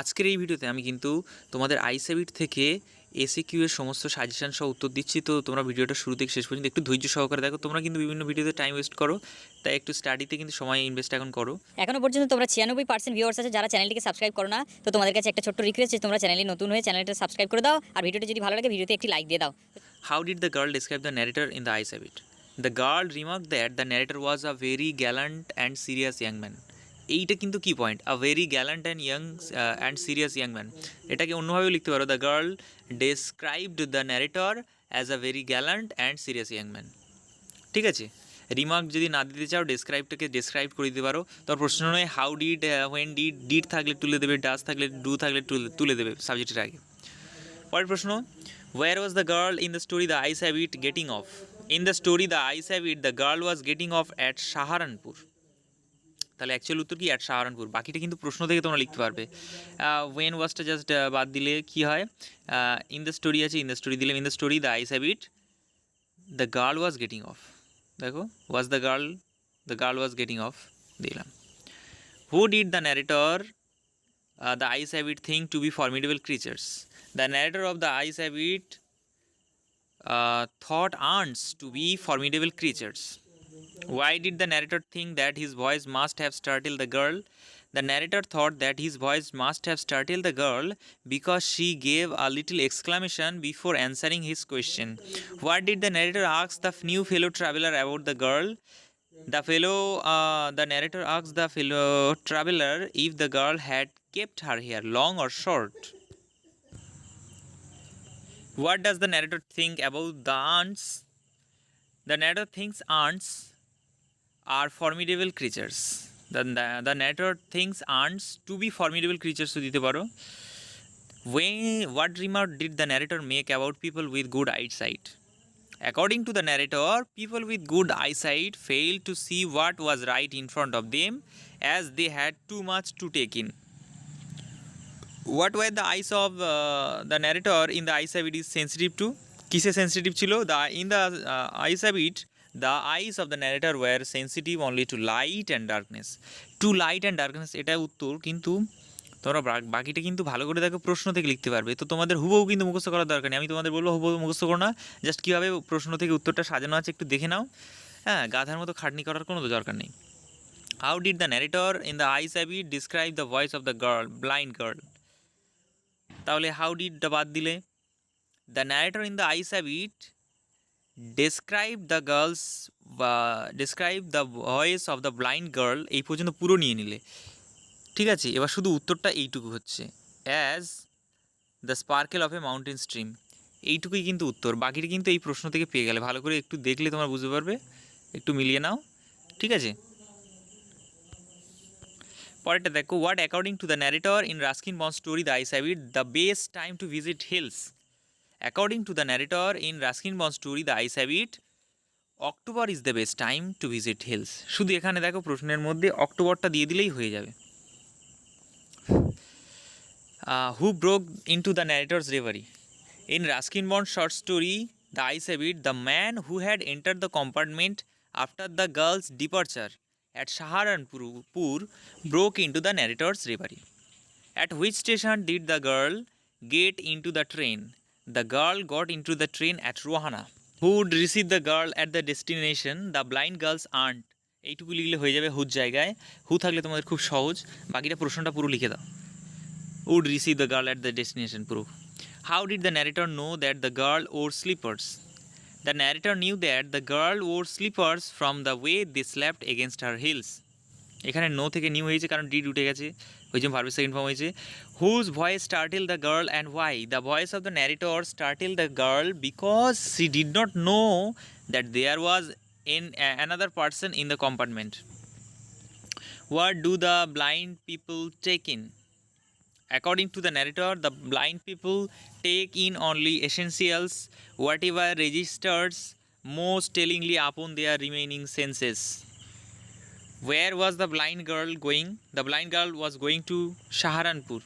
আজকের এই ভিডিওতে আমি কিন্তু তোমাদের আইসিএবিট থেকে এসিকিউ এর সমস্ত সাজেশন সহ উত্তর দিচ্ছি। তো তোমরা ভিডিওটা শুরু থেকে শেষ পর্যন্ত একটু ধৈর্য সহকারে দেখো। তোমরা কিন্তু বিভিন্ন ভিডিওতে টাইম ওয়েস্ট করো, তাই একটু স্টাডিতে কিন্তু সময় ইনভেস্ট এখন করো। এখনো পর্যন্ত তোমরা 96% ভিউয়ার্স আছে যারা চ্যানেলটিকে সাবস্ক্রাইব করো না। তো তোমাদের কাছে একটা ছোট্ট রিকোয়েস্ট যে তোমরা চ্যানেলে নতুন হয়ে চ্যানেলটা সাবস্ক্রাইব করে দাও, আর ভিডিওটা যদি ভালো লাগে ভিডিওতে একটি লাইক দিয়ে দাও। How did the girl describe the narrator in the ice habit? The girl remarked that the narrator was a very gallant and serious young man. এইটা কিন্তু কি point, a very gallant and serious young man. এটাকে অন্যভাবেও লিখতে পারো, the girl described the narrator as a very gallant and serious young man. ঠিক আছে, remark যদি না দিতে চাও ডেসক্রাইবটাকে ডেসক্রাইব করে দিতে পারো। তোর প্রশ্ন নয় how did, when did, did থাকলে তুলে দেবে, ডাজ থাকলে, ডু থাকলে তুলে দেবে সাবজেক্টের আগে। পরের প্রশ্ন, where was the girl in the story the eyes have it getting off? In the story the eyes have it the girl was getting off at Saharanpur. তাহলে অ্যাকচুয়াল উত্তর কি? অ্যাট সাহারানপুর। বাকিটা কিন্তু প্রশ্ন থেকে তোমরা লিখতে পারবে। ওয়েন ওয়াজটা জাস্ট বাদ দিলে কি হয়? ইন দ্য স্টোরি আছে, ইন দ্য স্টোরি দিলাম, in the story the eyes have it the girl was getting off. দেখো, was the girl was getting off দিলাম। Who did the narrator the eyes have it think to be formidable creatures? The narrator of the Ice Habit thought ants to be formidable creatures. Why did the narrator think that his voice must have startled the girl? The narrator thought that his voice must have startled the girl because she gave a little exclamation before answering his question. What did the narrator ask the new fellow traveler about the girl? The narrator asked the fellow traveler if the girl had kept her hair long or short. What does the narrator think about the ants? The narrator thinks ants are formidable creatures. The narrator thinks ants to be formidable creatures. So dite paro. What remark did the narrator make about people with good eyesight? According to the narrator, people with good eyesight failed to see what was right in front of them as they had too much to take in. What were the eyes of the narrator in the ice habit is sensitive to? কিসে sensitive ছিল? In the ice habit, the eyes of the narrator were sensitive only to light and darkness. To light and darkness, এটা উত্তর। কিন্তু তোমরা বাকিটা কিন্তু ভালো করে দেখো, প্রশ্ন থেকে লিখতে পারবে। তো তোমাদের হুবহু কিন্তু মুখস্থ করার দরকার নেই। আমি তোমাদের বলবো হুবহু মুখস্থ করো না, জাস্ট কীভাবে প্রশ্ন থেকে উত্তরটা সাজানো আছে একটু দেখে নাও। হ্যাঁ, গাধার মতো খাটনি করার কোনো দরকার নেই। How did the narrator in the ice habit describe the voice of the blind girl? তাহলে হাউ ডিডটা বাদ দিলে, the narrator in the eyes have it describe the voice of the blind girl, এই পর্যন্ত পুরো নিয়ে নিলে। ঠিক আছে, এবার শুধু উত্তরটা এইটুকু হচ্ছে, as the sparkle of a mountain stream. এইটুকুই কিন্তু উত্তর। বাকিটা কিন্তু এই প্রশ্ন থেকে পেয়ে গেলে, ভালো করে একটু দেখলে তোমরা বুঝতে পারবে। একটু মিলিয়ে নাও, ঠিক আছে। পরেরটা দেখো, what according to the narrator in Ruskin Bond story the eyes have it the best time to visit hills? According to the narrator in Ruskin Bond story the eyes have it October is the best time to visit hills. শুধু এখানে দেখো প্রশ্নের মধ্যে অক্টোবরটা দিয়ে দিলেই হয়ে যাবে। Who broke into the narrator's reverie? In Ruskin Bond short story the eyes have it the man who had enter the compartment after the girl's departure at Saharanpur broke into the narrator's reverie. At which station did the girl get into the train? The girl got into the train at Rohana. Who would receive the girl at the destination? The blind girl's aunt. এইটুকু লিখলে হয়ে যাবে হুর জায়গায়। হু থাকলে তোমাদের খুব সহজ, বাকিটা প্রশ্নটা পুরো লিখে দাও। Would receive the girl at the destination পুরো। How did the narrator know that the girl wore slippers? The narrator knew that the girl wore slippers from the way they slapped against her heels. এখানে know থেকে knew হয়েছে কারণ did উঠে গেছে, ওই জন্য ভার্বের সেকেন্ড ফর্ম হয়েছে। Whose voice startled the girl and why? The voice of the narrator startled the girl because she did not know that there was another person in the compartment. What do the blind people take in? According to the narrator, the blind people take in only essentials, whatever registers most tellingly upon their remaining senses. Where was the blind girl going? The blind girl was going to Saharanpur.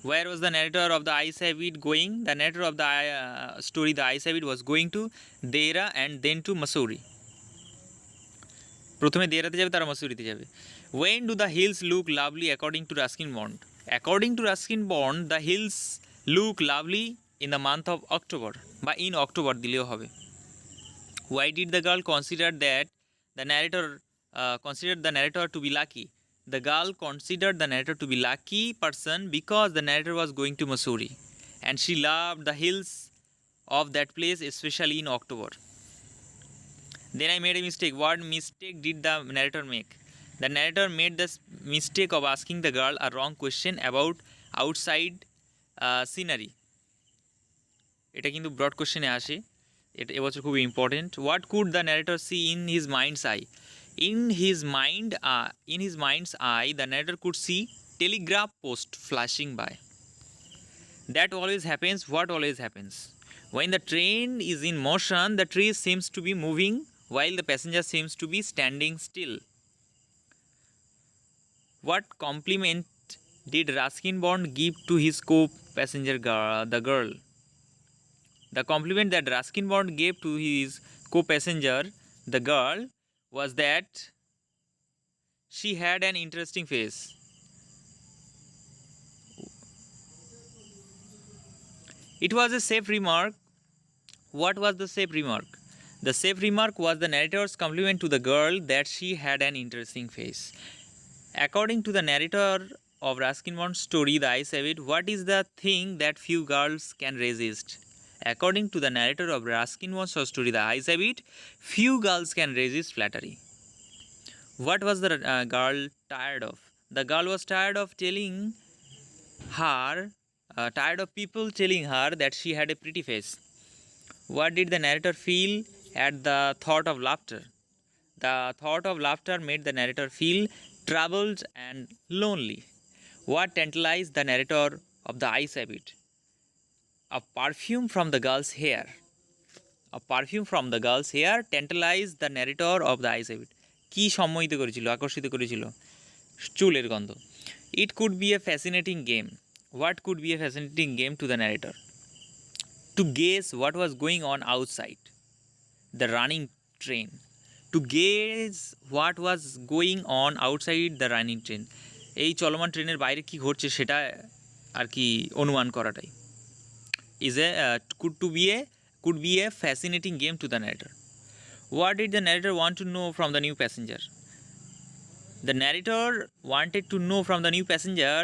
Where was the narrator of the ice habit going? The narrator of the story The Ice Habit was going to Dera and then to Mussoorie. প্রথমে দেরাতে যাবে, তারা মসুরিতে যাবে। When do the hills look lovely according to Ruskin Bond? According to Ruskin Bond, the hills look lovely in the month of October. বা in October দিলেও হবে. Why did the girl consider the narrator to be lucky? The girl considered the narrator to be lucky person because the narrator was going to Missouri and she loved the hills of that place, especially in October. Then I made a mistake. What mistake did the narrator make? The narrator made the mistake of asking the girl a wrong question about outside scenery. এটা কিন্তু broad কোশ্চেনে আসে, এটা এবছর খুবই important. What could the narrator see in his mind's eye? In his mind's eye, the narrator could see telegraph post flashing by. That always happens. What always happens? When the train is in motion, the tree seems to be moving while the passenger seems to be standing still. What compliment did Ruskin Bond give to his co-passenger the girl? The compliment that Ruskin Bond gave to his co-passenger, the girl, was that she had an interesting face. It was a safe remark. What was the safe remark? The safe remark was the narrator's compliment to the girl that she had an interesting face. According to the narrator of Ruskin Bond's story, The Ice Rabbit, what is the thing that few girls can resist? According to the narrator of Ruskin Bond's story, The Ice Rabbit, few girls can resist flattery. What was the girl tired of? The girl was tired of tired of people telling her that she had a pretty face. What did the narrator feel at the thought of laughter? The thought of laughter made the narrator feel troubled and lonely. What tantalized the narrator of The Ice Rabbit? A perfume from the girl's hair. A perfume from the girl's hair tantalized the narrator of The Ice Rabbit. কি সম্মোহিত করেছিল, আকর্ষিত করেছিল? চুলের গন্ধ. It could be a fascinating game. What could be a fascinating game to the narrator? To guess what was going on outside the running train. To guess what was going on outside the running train. এই চলমান ট্রেনের বাইরে কি ঘটছে সেটা আর কি অনুমান করাটাই could be a fascinating game to the narrator. What did the narrator want to know from the new passenger? The narrator wanted to know from the new passenger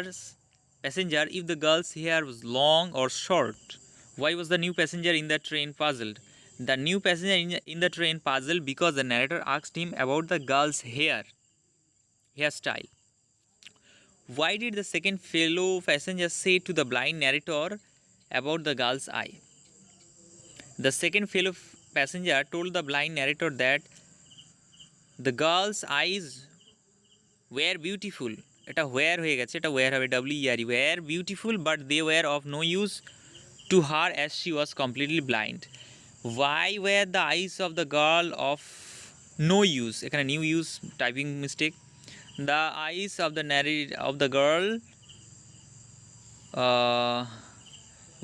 if the girl's hair was long or short. Why was the new passenger in the train puzzled? The new passenger in the train puzzled because the narrator asked him about the girl's hairstyle. Why did the second fellow passenger say to the blind narrator about the girl's eye? The second fellow passenger told the blind narrator that the girl's eyes were beautiful. এটা where হয়ে গেছে, এটা where হবে, WERE, were beautiful but they were of no use to her as she was completely blind. Why were the eyes of the girl of no use? এখানে new use, typing mistake. The eyes of the girl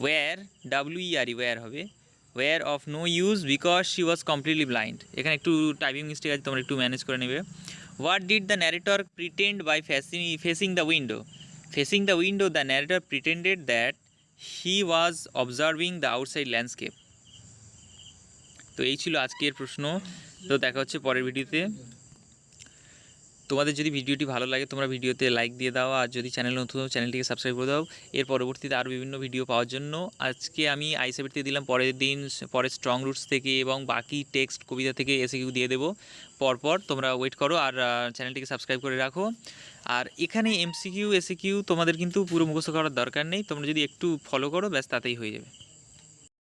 were WERE, where হবে, were of no use because she was completely blind. এখানে একটু typing mistake আছে, তোমরা একটু manage করে নেবে. What did the narrator pretend by facing the window? Facing the window, the narrator pretended that he was observing the outside landscape. তো এই ছিল আজকের প্রশ্ন. তো দেখা হচ্ছে পরের ভিডিওতে. তোমাদের যদি ভিডিওটি ভালো লাগে তোমরা ভিডিওতে লাইক দিয়ে দাও, আর যদি চ্যানেল নতুন চ্যানেলটিকে সাবস্ক্রাইব করে দাও এর পরবর্তীতে আরও বিভিন্ন ভিডিও পাওয়ার জন্য. আজকে আমি আইস রাবিট দিলাম, পরে স্ট্রং রুটস থেকে এবং বাকি টেক্সট কবিতা থেকে এসকিউ দিয়ে দেবো পরপর. তোমরা ওয়েট করো আর চ্যানেলটিকে সাবস্ক্রাইব করে রাখো. আর এখানে এমসিকিউ এসকিউ তোমাদের কিন্তু পুরো মুখস্থ করার দরকার নেই, তোমরা যদি একটু ফলো করো ব্যাস তাতেই হয়ে যাবে.